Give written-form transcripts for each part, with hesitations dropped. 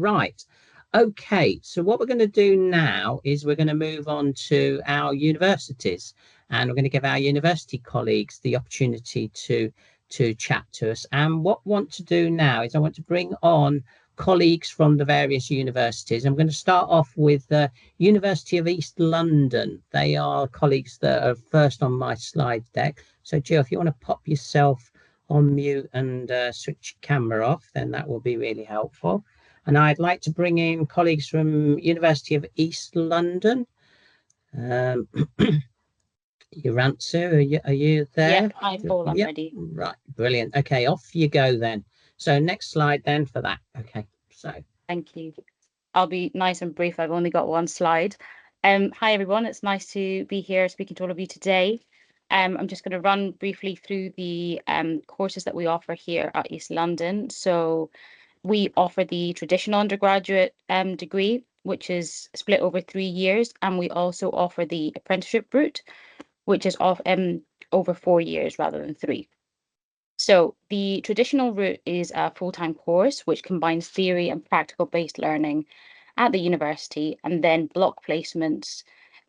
Right. Okay, so what we're going to do now is we're going to move on to our universities, and we're going to give our university colleagues the opportunity to chat to us. And what I want to do now is I want to bring on colleagues from the various universities. I'm going to start off with the University of East London. They are colleagues that are first on my slide deck. So Jill, if you want to pop yourself on mute and switch your camera off, then that will be really helpful. And I'd like to bring in colleagues from University of East London. Yaransu, are you there? Yep, I'm ready. Right, brilliant. Okay, off you go then. So next slide then for that. Okay, so. Thank you. I'll be nice and brief. I've only got one slide. Hi, everyone. It's nice to be here speaking to all of you today. I'm just going to run briefly through the courses that we offer here at East London. So we offer the traditional undergraduate degree, which is split over 3 years. And we also offer the apprenticeship route, which is over 4 years rather than 3. So the traditional route is a full-time course which combines theory and practical-based learning at the university, and then block placements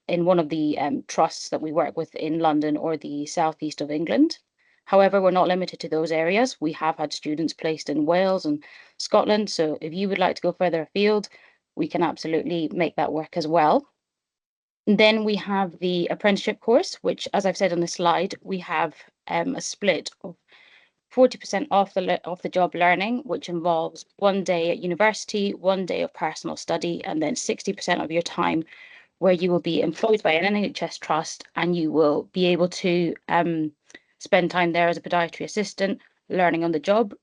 in one of the trusts that we work with in London or the southeast of England. However, we're not limited to those areas. We have had students placed in Wales and Scotland. So if you would like to go further afield, we can absolutely make that work as well. And then we have the apprenticeship course, which, as I've said on the slide, we have a split of 40% off the job learning, which involves 1 day at university, 1 day of personal study, and then 60% of your time where you will be employed by an NHS trust, and you will be able to spend time there as a podiatry assistant, learning on the job.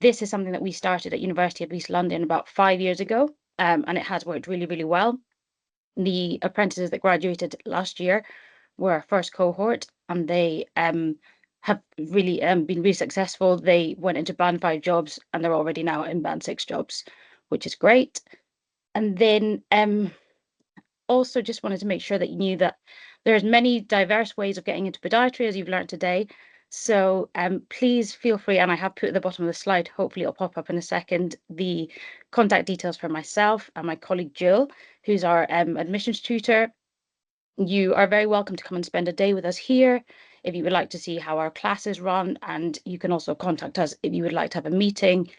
This is something that we started at University of East London about 5 years ago, and it has worked really, really well. The apprentices that graduated last year were our first cohort, and they have really been really successful. They went into band 5 jobs, and they're already now in band 6 jobs, which is great. And then also just wanted to make sure that you knew that there's many diverse ways of getting into podiatry, as you've learned today. So please feel free, and I have put at the bottom of the slide, hopefully it'll pop up in a second, the contact details for myself and my colleague Jill, who's our admissions tutor. You are very welcome to come and spend a day with us here if you would like to see how our classes run, and you can also contact us if you would like to have a meeting,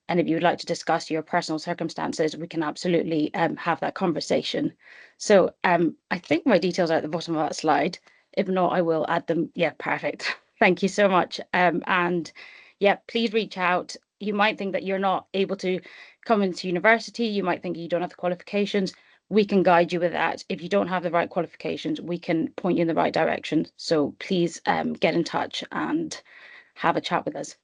and if you would like to discuss your personal circumstances, we can absolutely have that conversation. So I think my details are at the bottom of that slide. If not, I will add them. Yeah, perfect. Thank you so much. And yeah, please reach out. You might think that you're not able to come into university. You might think you don't have the qualifications. We can guide you with that. If you don't have the right qualifications, we can point you in the right direction. So please get in touch and have a chat with us.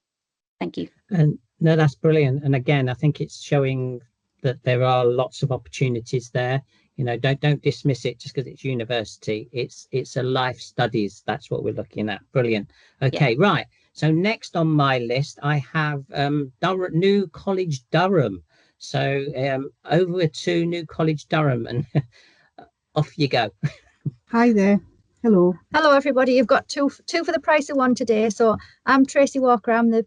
Thank you. And no, that's brilliant. And again, I think it's showing that there are lots of opportunities there. You know, don't dismiss it just because it's university. It's a life studies. That's what we're looking at. Brilliant. Okay, yeah. Right. So next on my list, I have New College Durham. So over to New College Durham, and off you go. Hi there. Hello. Hello, everybody. You've got two for the price of one today. So I'm Tracy Walker. I'm the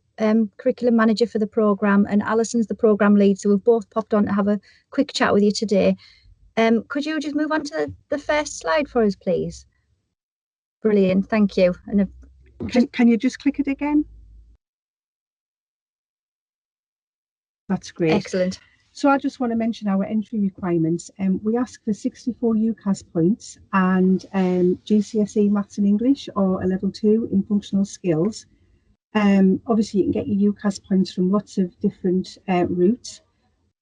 curriculum manager for the programme, and Alison's the programme lead. So we've both popped on to have a quick chat with you today. Could you just move on to the first slide for us, please? Brilliant. Thank you. And can you just click it again? That's great. Excellent. So I just want to mention our entry requirements. We ask for 64 UCAS points and GCSE Maths and English, or a level 2 in functional skills. Obviously, you can get your UCAS points from lots of different routes.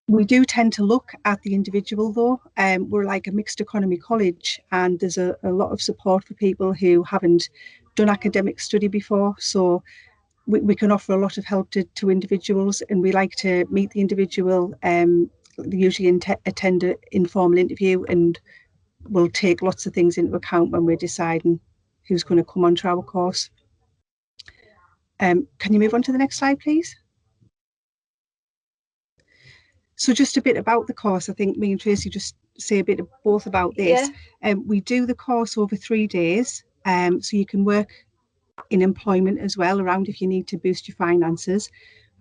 We do tend to look at the individual though. We're like a mixed economy college, and there's a lot of support for people who haven't done academic study before. So we can offer a lot of help to individuals, and we like to meet the individual. They usually attend an informal interview, and we'll take lots of things into account when we're deciding who's going to come onto our course. Can you move on to the next slide, please? So just a bit about the course. I think me and Tracy just say a bit of both about this. Yeah. We do the course over 3 days, so you can work in employment as well around if you need to boost your finances.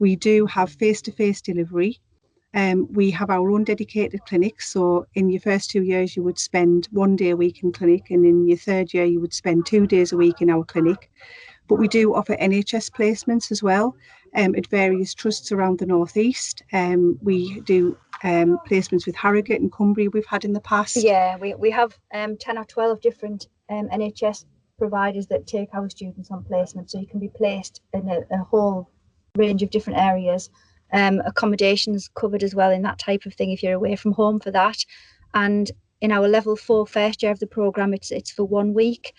We do have face-to-face delivery, We have our own dedicated clinics. So in your first 2 years, you would spend 1 day a week in clinic, and in your third year, you would spend 2 days a week in our clinic. But we do offer NHS placements as well at various trusts around the northeast. We do placements with Harrogate and Cumbria we've had in the past. Yeah, we have 10 or 12 different NHS providers that take our students on placement, so you can be placed in a whole range of different areas. Accommodations covered as well in that type of thing if you're away from home for that. And in our level 4 first year of the programme, it's for 1 week.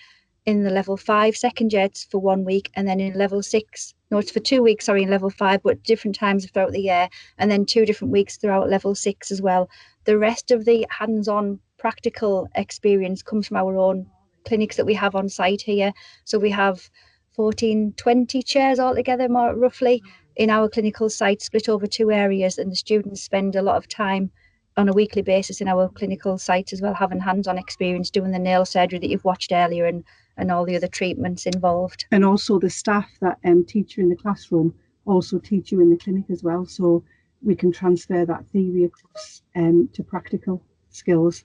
In the level 5 second year, it's for 1 week, and then in level 6, no, it's for 2 weeks, sorry, in level 5, but different times throughout the year, and then 2 different weeks throughout level 6 as well. The rest of the hands-on practical experience comes from our own clinics that we have on site here. So we have 14, 20 chairs altogether, more roughly, in our clinical site, split over 2 areas, and the students spend a lot of time on a weekly basis in our clinical sites as well, having hands-on experience doing the nail surgery that you've watched earlier, and all the other treatments involved. And also the staff that teach you in the classroom also teach you in the clinic as well. So we can transfer that theory across to practical skills.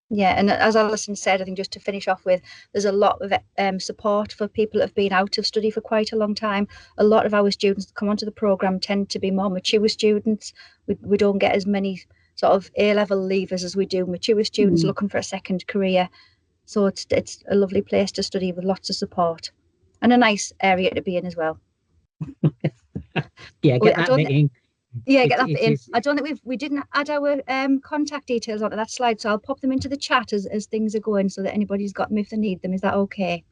Yeah, and as Alison said, I think just to finish off with, there's a lot of support for people that have been out of study for quite a long time. A lot of our students that come onto the programme tend to be more mature students. We don't get as many sort of A-level leavers as we do mature students looking for a second career. So it's a lovely place to study with lots of support, and a nice area to be in as well. Yeah, get that bit in. Yeah, get that bit in. I don't think we didn't add our contact details onto that slide, so I'll pop them into the chat as things are going, so that anybody's got them if they need them. Is that okay?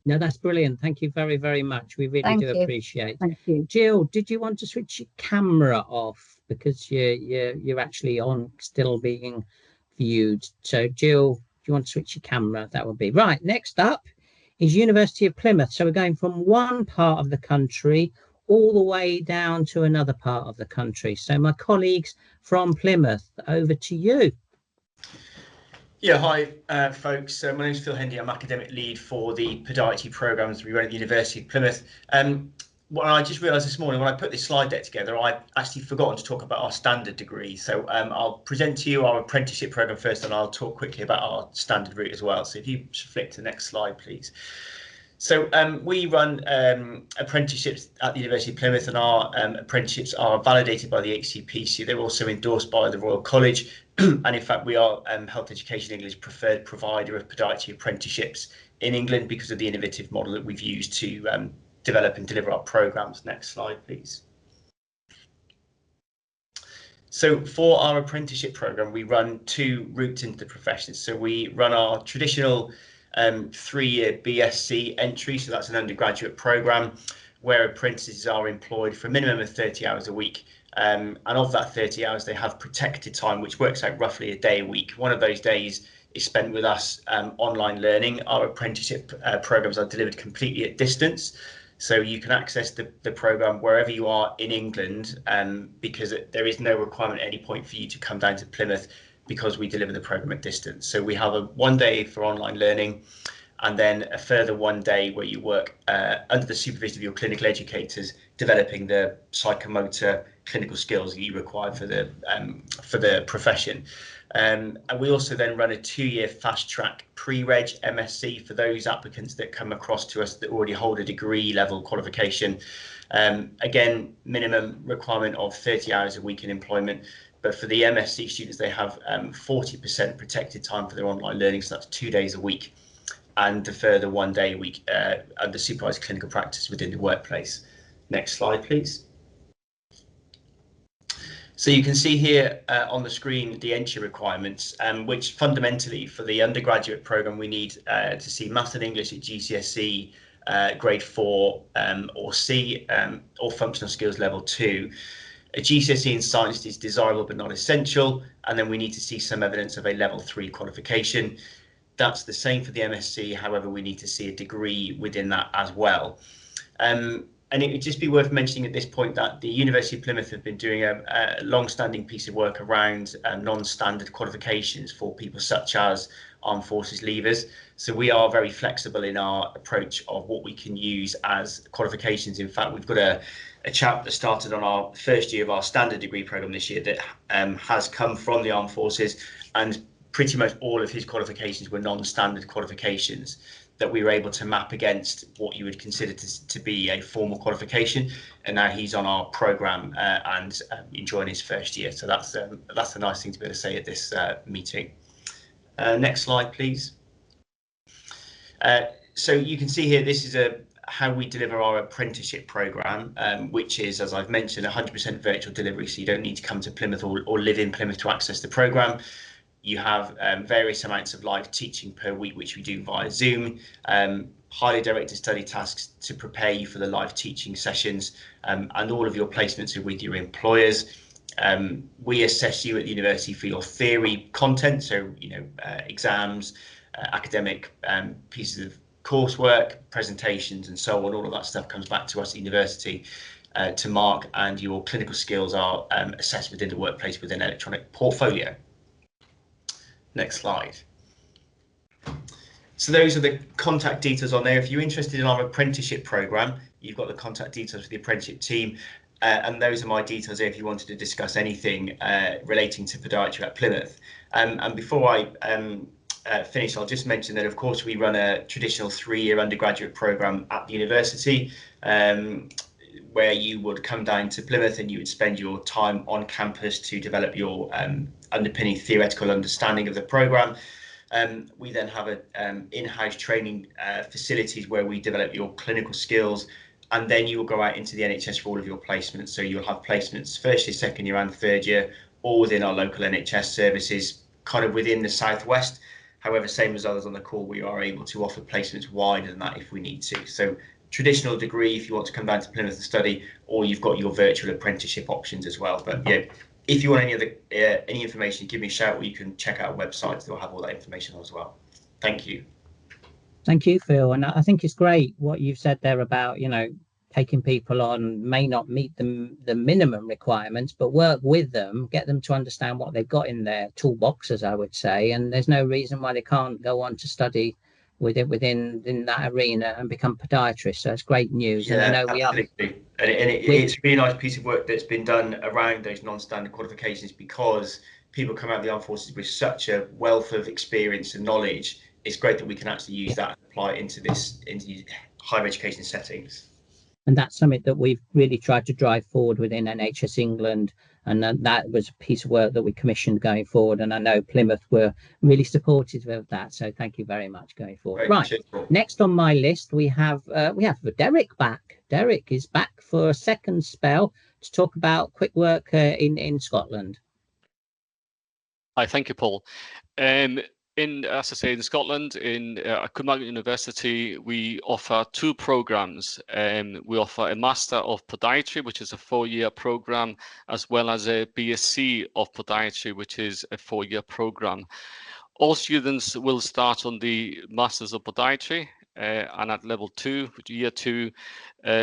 No, that's brilliant. Thank you very, very much. We really do appreciate. Thank you. Jill, did you want to switch your camera off because you're actually on, still being viewed? So Jill, do you want to switch your camera? That would be right. Next up is University of Plymouth. So we're going from one part of the country all the way down to another part of the country. So my colleagues from Plymouth, over to you. Yeah, hi folks. My name is Phil Hendy. I'm academic lead for the podiatry programmes we run at the University of Plymouth. Well, I just realised this morning when I put this slide deck together, I actually forgotten to talk about our standard degree. So I'll present to you our apprenticeship programme first, and I'll talk quickly about our standard route as well. So if you flick to the next slide, please. So we run apprenticeships at the University of Plymouth, and our apprenticeships are validated by the HCPC. They're also endorsed by the Royal College, and in fact we are Health Education England's preferred provider of podiatry apprenticeships in England because of the innovative model that we've used to develop and deliver our programmes. Next slide, please. So for our apprenticeship programme, we run 2 routes into the profession. So we run our traditional 3-year BSc entry, so that's an undergraduate programme where apprentices are employed for a minimum of 30 hours a week, and of that 30 hours they have protected time, which works out roughly a day a week. One of those days is spent with us online learning. Our apprenticeship programmes are delivered completely at distance, so you can access the programme wherever you are in England, because there is no requirement at any point for you to come down to Plymouth, because we deliver the programme at distance. So we have 1 day for online learning, and then a further 1 day where you work under the supervision of your clinical educators, developing the psychomotor clinical skills that you require for the profession. And we also then run a 2-year fast track pre-reg MSc for those applicants that come across to us that already hold a degree level qualification. Again, minimum requirement of 30 hours a week in employment. But for the MSc students, they have 40% protected time for their online learning, so that's 2 days a week, and a further 1 day a week under supervised clinical practice within the workplace. Next slide, please. So you can see here on the screen the entry requirements, which fundamentally for the undergraduate programme we need to see Maths and English at GCSE grade 4 or C, or functional skills level 2. A GCSE in science is desirable but not essential, and then we need to see some evidence of a level 3 qualification. That's the same for the MSc, however we need to see a degree within that as well. And it would just be worth mentioning at this point that the University of Plymouth have been doing a long-standing piece of work around non-standard qualifications for people such as armed forces leavers. So we are very flexible in our approach of what we can use as qualifications. In fact, we've got a chap that started on our first year of our standard degree program this year that has come from the armed forces, and pretty much all of his qualifications were non-standard qualifications that we were able to map against what you would consider to be a formal qualification, and now he's on our program and enjoying his first year. So that's a nice thing to be able to say at this meeting. Next slide, please. So you can see here, this is how we deliver our apprenticeship program, which is, as I've mentioned, 100% virtual delivery, so you don't need to come to Plymouth or live in Plymouth to access the program. You have various amounts of live teaching per week, which we do via Zoom, highly directed study tasks to prepare you for the live teaching sessions, and all of your placements are with your employers. We assess you at the university for your theory content, so exams, academic pieces of coursework, presentations, and so on. All of that stuff comes back to us at university to mark, and your clinical skills are assessed within the workplace with an electronic portfolio. Next slide. So those are the contact details on there. If you're interested in our apprenticeship program, you've got the contact details for the apprenticeship team, and those are my details there if you wanted to discuss anything relating to podiatry at Plymouth. And before I finish, I'll just mention that, of course, we run a traditional 3-year undergraduate program at the university, where you would come down to Plymouth and you would spend your time on campus to develop your underpinning theoretical understanding of the program. We then have in-house training facilities where we develop your clinical skills, and then you will go out into the NHS for all of your placements. So you'll have placements first year, second year and third year, all within our local NHS services, kind of within the southwest. However, same as others on the call, we are able to offer placements wider than that if we need to. So traditional degree if you want to come down to Plymouth to study, or you've got your virtual apprenticeship options as well. But yeah, if you want any information, give me a shout, or you can check out our website. They'll have all that information on as well. Thank you. Thank you, Phil. And I think it's great what you've said there about, taking people on may not meet the minimum requirements, but work with them, get them to understand what they've got in their toolbox, as I would say. And there's no reason why they can't go on to study within that arena and become podiatrists. So it's great news. Yeah, and I know absolutely. It's a really nice piece of work that's been done around those non-standard qualifications, because people come out of the armed forces with such a wealth of experience and knowledge. It's great that we can actually use that and apply it into higher education settings. And that's something that we've really tried to drive forward within NHS England. And that was a piece of work that we commissioned going forward. And I know Plymouth were really supportive of that. So thank you very much going forward. Right. Next on my list, we have Derek back. Derek is back for a second spell to talk about quick work in Scotland. Hi, thank you, Paul. As I say, in Scotland, in Cumbernauld University, we offer 2 programs. We offer a Master of Podiatry, which is a 4-year program, as well as a BSc of Podiatry, which is a 4-year program. All students will start on the Masters of Podiatry, and at level 2, year 2,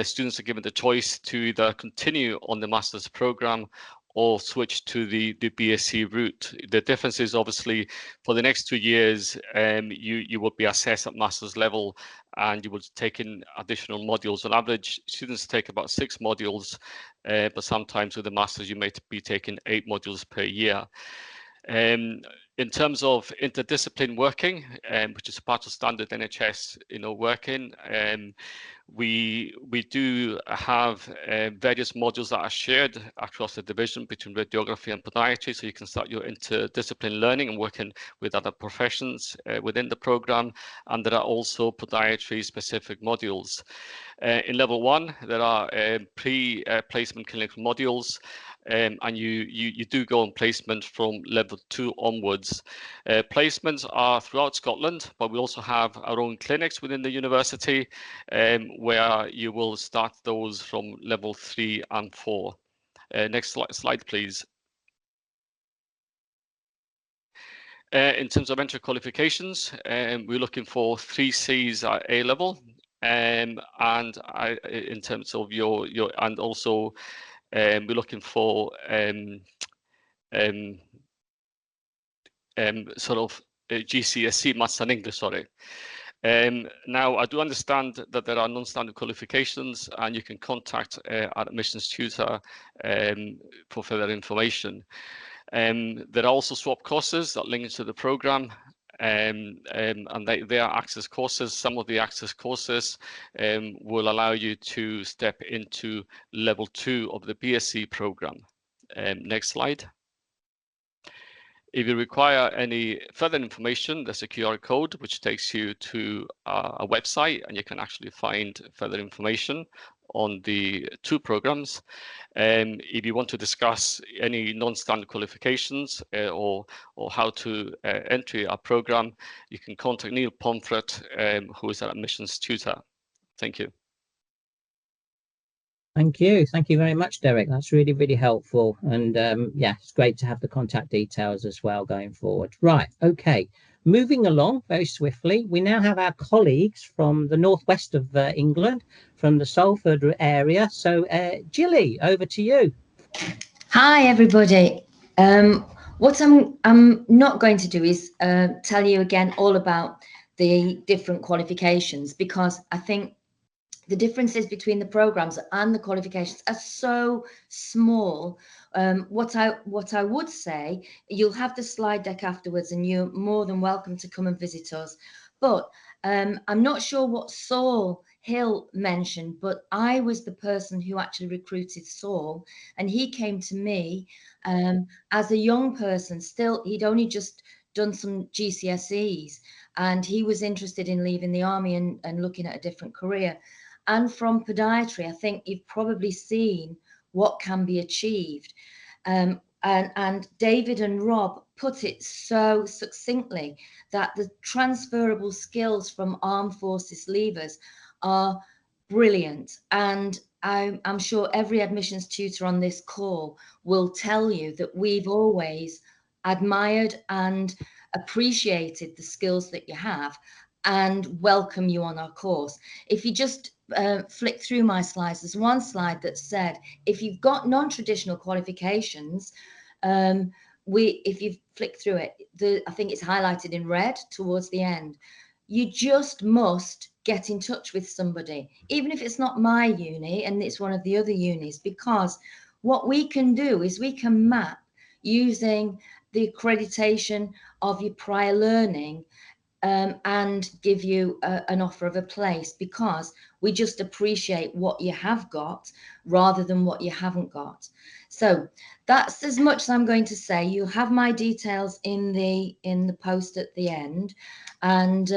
students are given the choice to either continue on the Masters program or switch to the BSc route. The difference is obviously for the next 2 years, you will be assessed at master's level, and you will take in additional modules. On average, students take about 6 modules, but sometimes with the masters, you may be taking 8 modules per year. In terms of interdiscipline working, which is part of standard NHS, working, we do have various modules that are shared across the division between radiography and podiatry, so you can start your interdiscipline learning and working with other professions within the program. And there are also podiatry specific modules. In level 1, there are pre-placement clinical modules, and you do go on placement from level 2 onwards. Placements are throughout Scotland, but we also have our own clinics within the university, where you will start those from level 3 and 4. Next slide, please. In terms of entry qualifications, we're looking for 3 Cs at A level, and in terms of your and also we're looking for sort of GCSE Maths and English, sorry. Now, I do understand that there are non-standard qualifications, and you can contact our admissions tutor for further information. There are also swap courses that link to the programme, and they are access courses. Some of the access courses will allow you to step into level 2 of the BSc programme. Next slide. If you require any further information, there's a QR code which takes you to a website, and you can actually find further information on the 2 programs. If you want to discuss any non-standard qualifications or how to enter our program, you can contact Neil Pomfret, who is our admissions tutor. Thank you. Thank you. Thank you very much, Derek. That's really, really helpful. And yeah, it's great to have the contact details as well going forward. Right. Okay. Moving along very swiftly, we now have our colleagues from the northwest of England, from the Salford area. So, Gilly, over to you. Hi, everybody. What I'm not going to do is tell you again all about the different qualifications, because I think the differences between the programs and the qualifications are so small. What I would say, you'll have the slide deck afterwards, and you're more than welcome to come and visit us. But I'm not sure what Saul Hill mentioned, but I was the person who actually recruited Saul, and he came to me as a young person. Still, he'd only just done some GCSEs, and he was interested in leaving the army and looking at a different career. And from podiatry, I think you've probably seen what can be achieved. And David and Rob put it so succinctly that the transferable skills from armed forces leavers are brilliant. And I'm sure every admissions tutor on this call will tell you that we've always admired and appreciated the skills that you have and welcome you on our course. If you just flick through my slides, there's one slide that said, if you've got non-traditional qualifications, if you flick through it, I think it's highlighted in red towards the end. You just must get in touch with somebody, even if it's not my uni and it's one of the other unis, because what we can do is we can map using the accreditation of your prior learning and give you an offer of a place, because we just appreciate what you have got rather than what you haven't got. So that's as much as I'm going to say. You have my details in the post at the end, and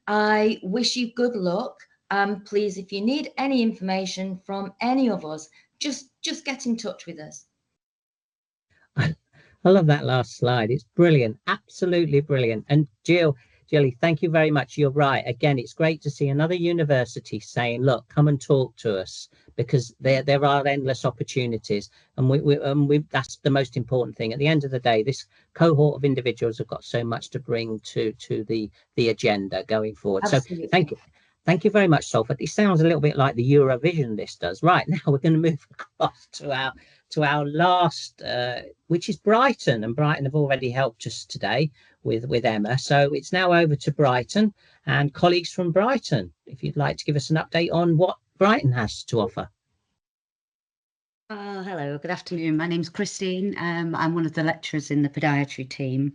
I wish you good luck. Please, if you need any information from any of us, just get in touch with us. I love that last slide. It's brilliant. Absolutely brilliant. And Jilly, thank you very much. You're right. Again, it's great to see another university saying, look, come and talk to us, because there are endless opportunities. And that's the most important thing. At the end of the day, this cohort of individuals have got so much to bring to the agenda going forward. Absolutely. So thank you. Thank you very much, Salford. It sounds a little bit like the Eurovision list does. Right, now we're going to move across to our last, which is Brighton. And Brighton have already helped us today with Emma. So it's now over to Brighton and colleagues from Brighton. If you'd like to give us an update on what Brighton has to offer. Hello, good afternoon. My name's Christine. I'm one of the lecturers in the podiatry team.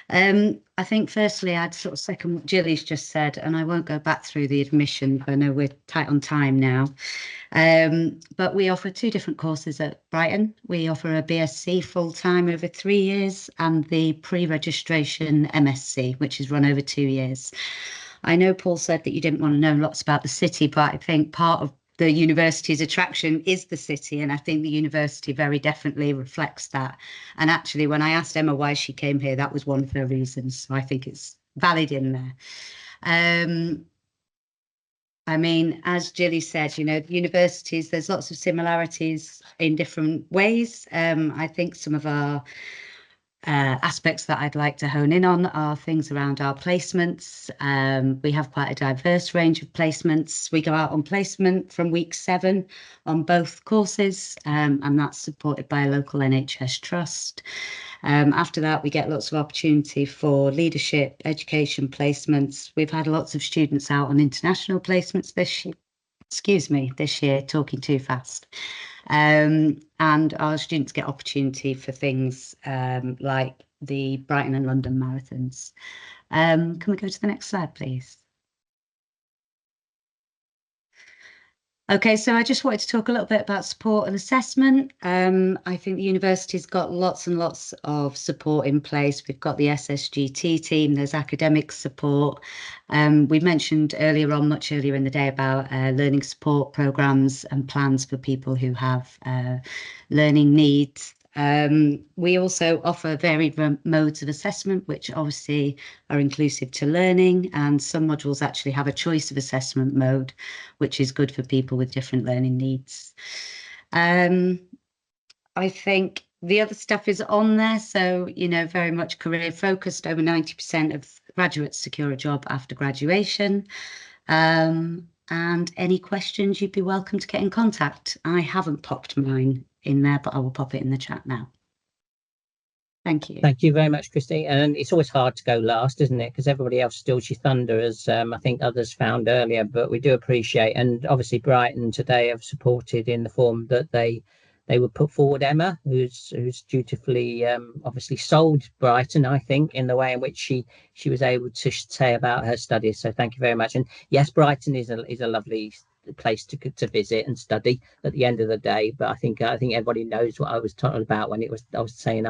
I think firstly, I'd sort of second what Gilly's just said, and I won't go back through the admission. I know we're tight on time now. But we offer 2 different courses at Brighton. We offer a BSc full-time over 3 years, and the pre-registration MSc, which is run over 2 years. I know Paul said that you didn't want to know lots about the city, but I think part of the university's attraction is the city, and I think the university very definitely reflects that. And actually, when I asked Emma why she came here, that was one of her reasons. So I think it's valid in there. I mean, as Gilly said, you know, universities, there's lots of similarities in different ways. I think some of our aspects that I'd like to hone in on are things around our placements. We have quite a diverse range of placements. We go out on placement from week 7 on both courses, and that's supported by a local NHS trust. After that, we get lots of opportunity for leadership, education placements. We've had lots of students out on international placements this year. Excuse me, this year, talking too fast. And our students get opportunity for things like the Brighton and London marathons. Can we go to the next slide, please? Okay, so I just wanted to talk a little bit about support and assessment. I think the university's got lots and lots of support in place. We've got the SSGT team, there's academic support. We mentioned earlier on, much earlier in the day, about learning support programs and plans for people who have learning needs. We also offer varied modes of assessment, which obviously are inclusive to learning, and some modules actually have a choice of assessment mode, which is good for people with different learning needs. I think the other stuff is on there, so, you know, very much career focused. Over 90% of graduates secure a job after graduation. And any questions, you'd be welcome to get in contact. I haven't popped mine in there, but I will pop it in the chat now. Thank you. Thank you very much, Christine. And it's always hard to go last, isn't it? Because everybody else steals your thunder, as I think others found earlier. But we do appreciate, and obviously Brighton today have supported in the form that they would put forward Emma, who's dutifully obviously sold Brighton, I think, in the way in which she was able to say about her studies. So thank you very much. And yes, Brighton is a lovely place to visit and study at the end of the day. But I think everybody knows what I was talking about when I was saying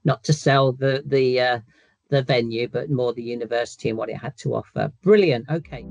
not to sell the venue, but more the university and what it had to offer. Brilliant. Okay.